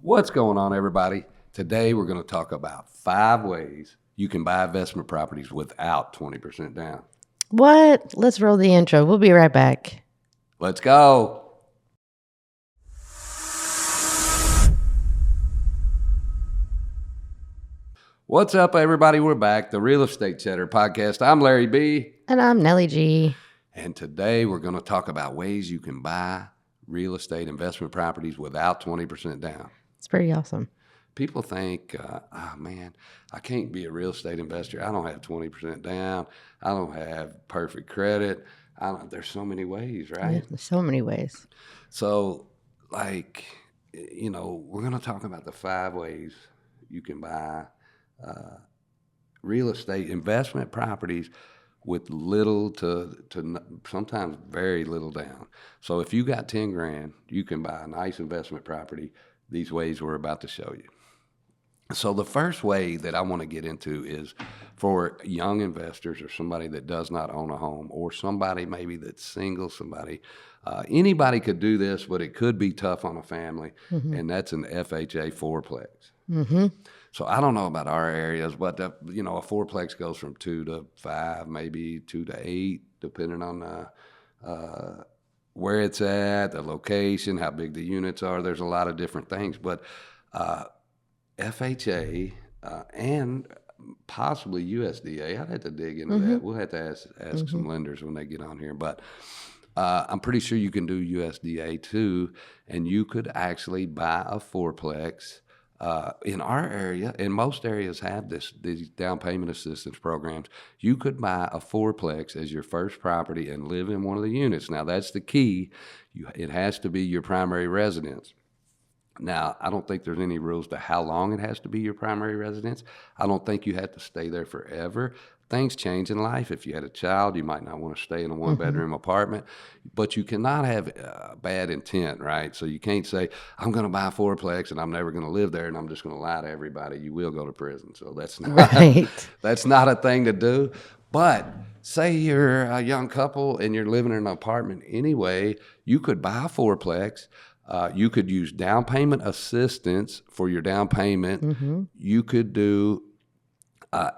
What's going on, everybody? Today we're going to talk about 5 ways you can buy investment properties without 20% down. What? Let's roll the intro. We'll be right back. Let's go. What's up, everybody? We're back, the Real Estate Cheddar Podcast. I'm Larry B. And I'm Nellie G. And today we're going to talk about ways you can buy real estate investment properties without 20% down. It's pretty awesome. People think, oh man, I can't be a real estate investor. I don't have 20% down. I don't have perfect credit. There's so many ways, right? Yeah, there's so many ways. So, we're going to talk about the 5 ways you can buy real estate investment properties with little to sometimes very little down. So if you got 10 grand, you can buy a nice investment property these ways we're about to show you. So the first way that I want to get into is for young investors or somebody that does not own a home, or somebody maybe that's single, anybody could do this, but it could be tough on a family, and that's an FHA fourplex. Mm-hmm. So I don't know about our areas, but a fourplex goes from 2 to 5, maybe 2 to 8, depending on where it's at, the location, how big the units are. There's a lot of different things, but FHA and possibly USDA. I'd have to dig into that. We'll have to ask some lenders when they get on here, but I'm pretty sure you can do USDA too, and you could actually buy a fourplex. In our area, and most areas have these down payment assistance programs, you could buy a fourplex as your first property and live in one of the units. Now, that's the key. It has to be your primary residence. Now, I don't think there's any rules to how long it has to be your primary residence. I don't think you have to stay there forever. Things change in life. If you had a child, you might not want to stay in a one-bedroom apartment, but you cannot have bad intent, right? So you can't say, I'm going to buy a fourplex and I'm never going to live there and I'm just going to lie to everybody. You will go to prison. So that's not, that's not a thing to do. But say you're a young couple and you're living in an apartment anyway, you could buy a fourplex. You could use down payment assistance for your down payment. You could do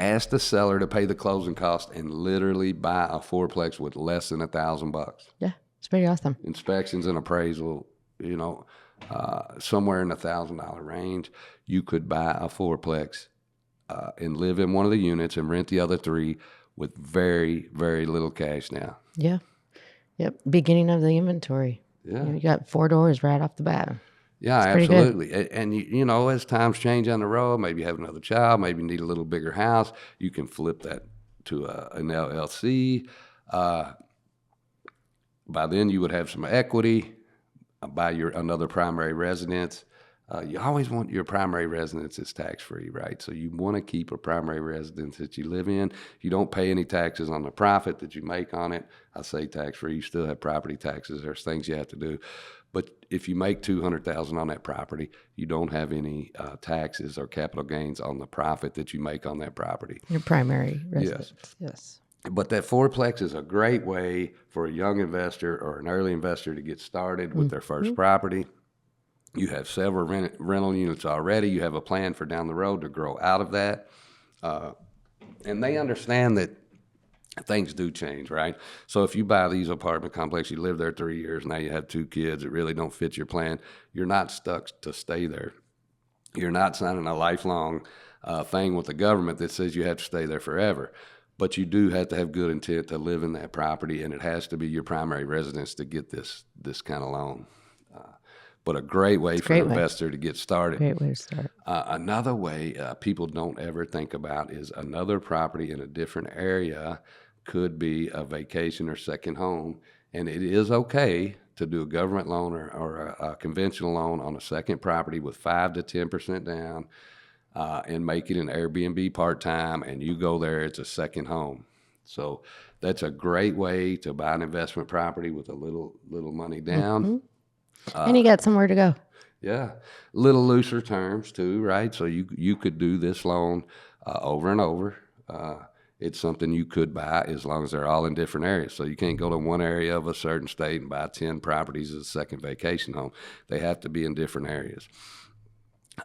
ask the seller to pay the closing cost and literally buy a fourplex with less than $1,000. Yeah, it's pretty awesome. Inspections and appraisal, somewhere in the $1,000 range. You could buy a fourplex and live in one of the units and rent the other 3 with very, very little cash now. Yeah. Yep. Beginning of the inventory. Yeah. You got 4 doors right off the bat. Yeah, absolutely. And as times change on the road, maybe you have another child, maybe you need a little bigger house, you can flip that to an LLC. By then you would have some equity, buy another primary residence. You always want your primary residence is tax-free, right? So you want to keep a primary residence that you live in. You don't pay any taxes on the profit that you make on it. I say tax-free. You still have property taxes. There's things you have to do. But if you make $200,000 on that property, you don't have any taxes or capital gains on the profit that you make on that property. Your primary residence. Yes. But that fourplex is a great way for a young investor or an early investor to get started with their first property. You have several rental units already. You have a plan for down the road to grow out of that. And they understand that things do change, right? So if you buy these apartment complexes, you live there 3 years, now you have 2 kids that really don't fit your plan, you're not stuck to stay there. You're not signing a lifelong thing with the government that says you have to stay there forever. But you do have to have good intent to live in that property, and it has to be your primary residence to get this kind of loan. But a great way for an investor to get started. Great way to start. Another way people don't ever think about is another property in a different area could be a vacation or second home. And it is okay to do a government loan or a conventional loan on a second property with 5 to 10% down and make it an Airbnb part-time, and you go there, it's a second home. So that's a great way to buy an investment property with a little money down. And you got somewhere to go. Yeah. Little looser terms too, right? So you could do this loan over and over. It's something you could buy as long as they're all in different areas. So you can't go to one area of a certain state and buy 10 properties as a second vacation home. They have to be in different areas.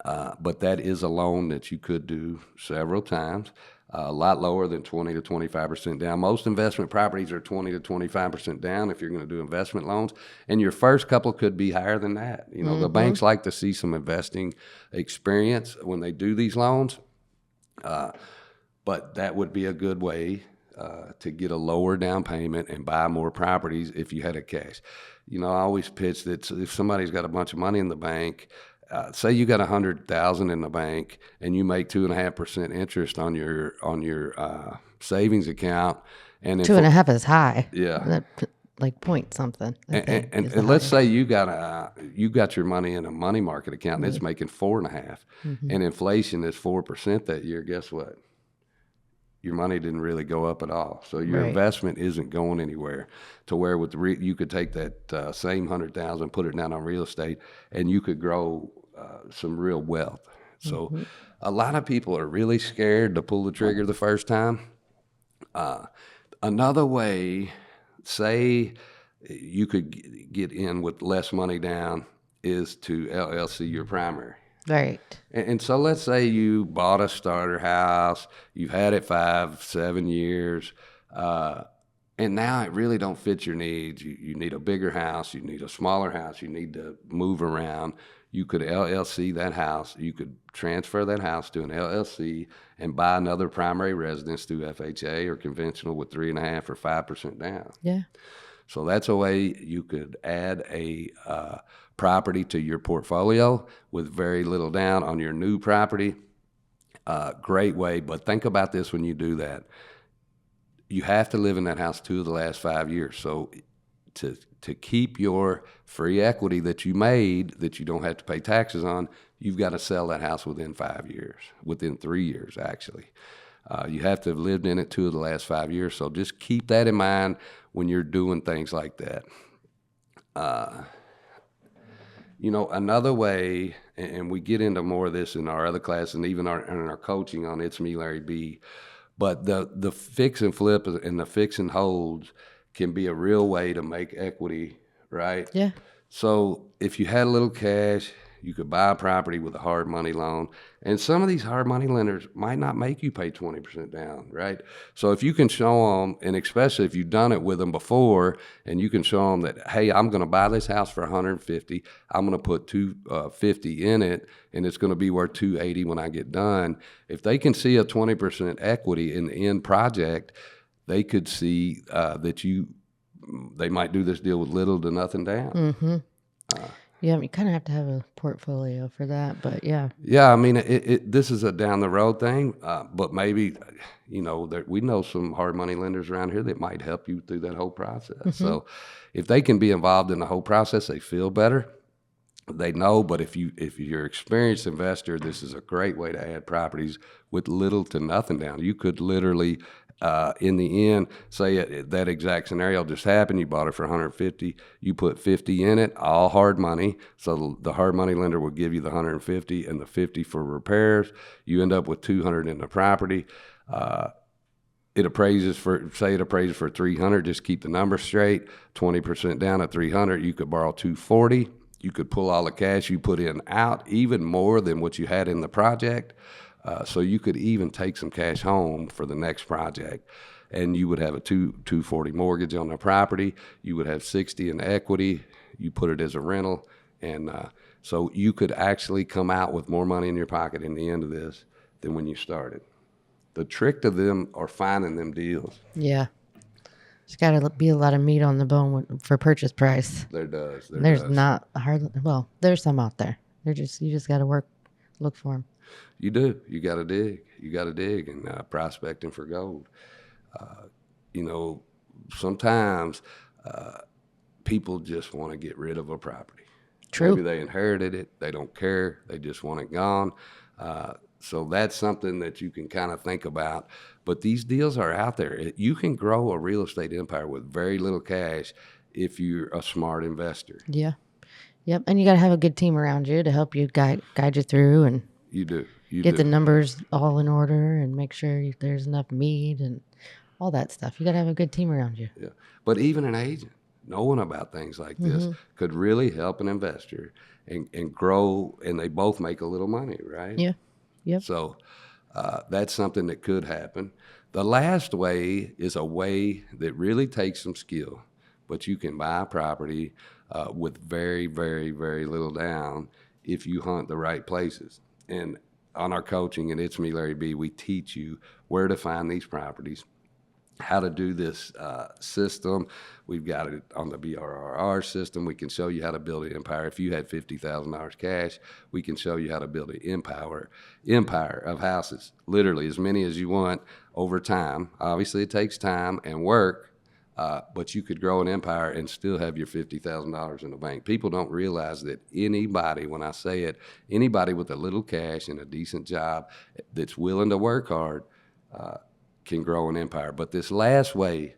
But that is a loan that you could do several times, a lot lower than 20 to 25% down. Most investment properties are 20 to 25% down if you're going to do investment loans, and your first couple could be higher than that. The banks like to see some investing experience when they do these loans, but that would be a good way to get a lower down payment and buy more properties if you had a cash. I always pitch that if somebody's got a bunch of money in the bank, say you got $100,000 in the bank and you make 2.5% interest on your savings account, and 2.5 is high. Yeah. Like point something. And let's say you got your money in a money market account and it's making 4.5, and inflation is 4% that year. Guess what? Your money didn't really go up at all. So your investment isn't going anywhere, to where you could take that same 100,000, put it down on real estate, and you could grow some real wealth. So a lot of people are really scared to pull the trigger the first time. Another way, say you could get in with less money down, is to LLC your primary. Right. And so let's say you bought a starter house, you've had it 5-7 years, and now it really don't fit your needs. You need a bigger house, you need a smaller house, you need to move around. You could LLC that house. You could transfer that house to an LLC and buy another primary residence through FHA or conventional with 3.5 or 5% down. Yeah. So that's a way you could add a property to your portfolio with very little down on your new property. Great way, but think about this when you do that. You have to live in that house 2 of the last 5 years. So to keep your free equity that you made, that you don't have to pay taxes on, you've got to sell that house within 5 years, within 3 years actually. You have to have lived in it 2 of the last 5 years. So just keep that in mind when you're doing things like that. Another way, and we get into more of this in our other class and even in our coaching on It's Me, Larry B., but the fix and flip and the fix and holds can be a real way to make equity, right? Yeah. So if you had a little cash, you could buy a property with a hard money loan. And some of these hard money lenders might not make you pay 20% down, right? So if you can show them, and especially if you've done it with them before, and you can show them that, hey, I'm going to buy this house for 150, I'm going to put 250 in it, and it's going to be worth 280 when I get done. If they can see a 20% equity in the end project, they could see that they might do this deal with little to nothing down. Yeah, you kind of have to have a portfolio for that, but yeah. Yeah, I mean, this is a down the road thing, but maybe, we know some hard money lenders around here that might help you through that whole process. So if they can be involved in the whole process, they feel better. They know, but if you're an experienced investor, this is a great way to add properties with little to nothing down. You could literally, in the end, say that exact scenario just happened. You bought it for 150. You put 50 in it, all hard money. So the hard money lender will give you the 150 and the 50 for repairs. You end up with 200 in the property. It appraises for 300. Just keep the numbers straight. 20% down at 300. You could borrow 240. You could pull all the cash you put in out, even more than what you had in the project. So you could even take some cash home for the next project, and you would have a 240 mortgage on the property. You would have 60 in equity. You put it as a rental, and so you could actually come out with more money in your pocket in the end of this than when you started. The trick to them are finding them deals. Yeah. There's got to be a lot of meat on the bone for purchase price. There does. There's not there's some out there. You just got to look for them. You do. You got to dig. You got to dig and prospecting for gold. Sometimes people just want to get rid of a property. True. Maybe they inherited it. They don't care. They just want it gone. So that's something that you can kind of think about. But these deals are out there. You can grow a real estate empire with very little cash if you're a smart investor. Yeah. Yep. And you got to have a good team around you to help you guide you through and you do. Get the numbers all in order and make sure there's enough meat and all that stuff. You got to have a good team around you. Yeah. But even an agent. knowing about things like this could really help an investor and grow, and they both make a little money, right? Yeah. Yep. So that's something that could happen. The last way is a way that really takes some skill, but you can buy a property with very, very, very little down if you hunt the right places. And on our coaching at It's Me Larry B, we teach you where to find these properties, how to do this system. We've got it on the BRRR system. We can show you how to build an empire. If you had $50,000 cash, we can show you how to build an empire of houses, literally as many as you want over time. Obviously, it takes time and work, but you could grow an empire and still have your $50,000 in the bank. People don't realize that anybody, when I say it, anybody with a little cash and a decent job that's willing to work hard can grow an empire. But this last way,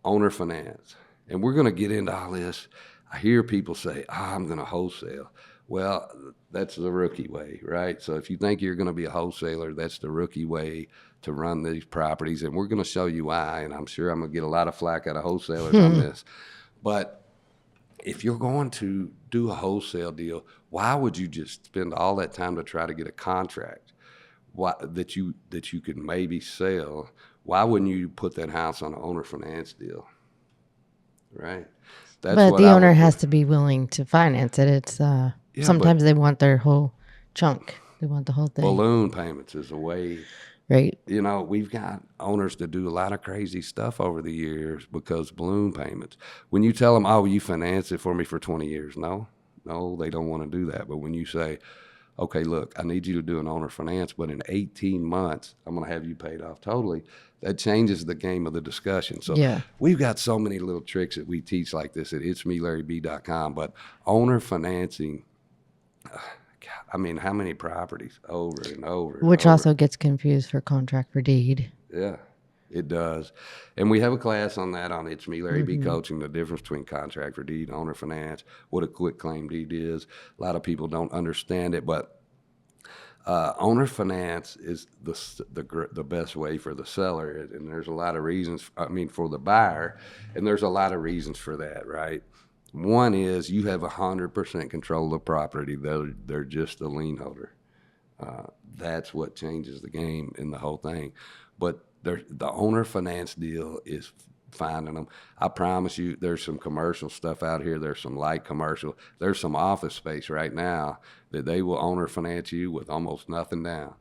owner finance, and we're going to get into all this. I hear people say, I'm going to wholesale. Well, that's the rookie way, right? So if you think you're going to be a wholesaler, that's the rookie way to run these properties. And we're going to show you why, and I'm sure I'm going to get a lot of flack out of wholesalers on this. But if you're going to do a wholesale deal, why would you just spend all that time to try to get a contract that you could maybe sell? Why wouldn't you put that house on an owner finance deal, right? That's but what the I owner would has do. to be willing to finance it. It's sometimes they want their whole chunk. They want the whole thing. Balloon payments is a way. Right. We've got owners that do a lot of crazy stuff over the years because balloon payments. When you tell them, oh, you finance it for me for 20 years, no, they don't want to do that. But when you say, okay, look, I need you to do an owner finance, but in 18 months, I'm going to have you paid off totally, that changes the game of the discussion. So we've got so many little tricks that we teach like this at itsmelarryb.com, but owner financing, I mean, how many properties over and over? Which also gets confused for contract for deed. Yeah, it does. And we have a class on that on It's Me Larry B Coaching, the difference between contract for deed, owner finance, what a quit claim deed is. A lot of people don't understand it, but owner finance is the best way for the seller. And there's a lot of reasons, for the buyer, and there's a lot of reasons for that, right? One is you have 100% control of the property. They're just the lien holder. That's what changes the game in the whole thing. But the owner finance deal is finding them. I promise you, there's some commercial stuff out here. There's some light commercial. There's some office space right now that they will owner finance you with almost nothing down.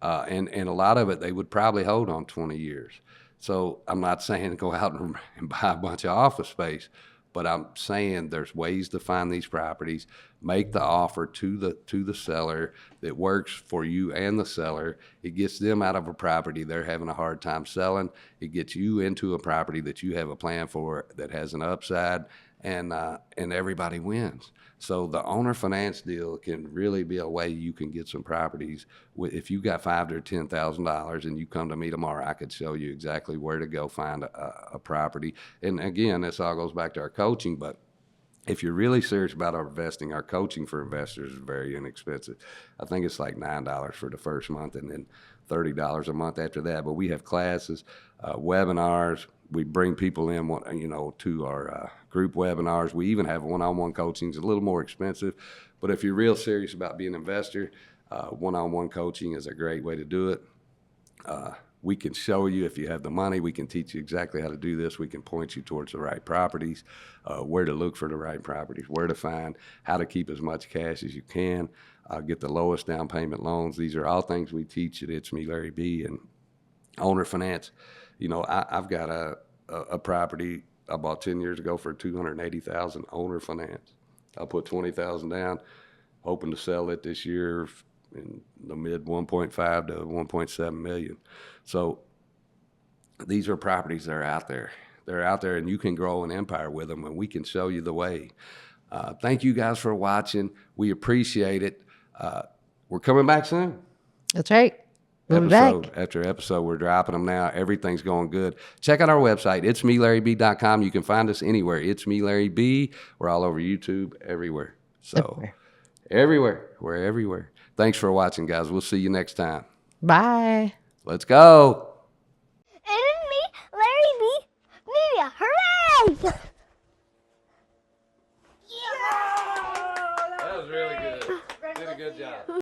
And a lot of it, they would probably hold on 20 years. So I'm not saying go out and buy a bunch of office space, but I'm saying there's ways to find these properties, make the offer to the seller that works for you and the seller. It gets them out of a property they're having a hard time selling. It gets you into a property that you have a plan for that has an upside, and everybody wins. So the owner finance deal can really be a way you can get some properties. If you got $5,000 to $10,000 and you come to me tomorrow, I could show you exactly where to go find a property. And again, this all goes back to our coaching, but if you're really serious about our investing, our coaching for investors is very inexpensive. I think it's like $9 for the first month and then $30 a month after that. But we have classes, webinars. We bring people in, to our group webinars. We even have one-on-one coaching. It's a little more expensive, but if you're real serious about being an investor, one-on-one coaching is a great way to do it. We can show you if you have the money. We can teach you exactly how to do this. We can point you towards the right properties, where to look for the right properties, where to find, how to keep as much cash as you can, get the lowest down payment loans. These are all things we teach at It's Me Larry B. And owner finance. I've got a property I bought 10 years ago for $280,000 owner finance. I put $20,000 down, hoping to sell it this year in the mid 1.5 to 1.7 million. So these are properties that are out there. They're out there, and you can grow an empire with them, and we can show you the way. Thank you guys for watching. We appreciate it. We're coming back soon. That's right. We'll be back. Episode after episode, we're dropping them now. Everything's going good. Check out our website, itsmelarryb.com. You can find us anywhere. It's Me Larry B. We're all over YouTube, everywhere. So everywhere. We're everywhere. Thanks for watching, guys. We'll see you next time. Bye. Let's go. It's me, Larry B. Media. Hooray! Good job.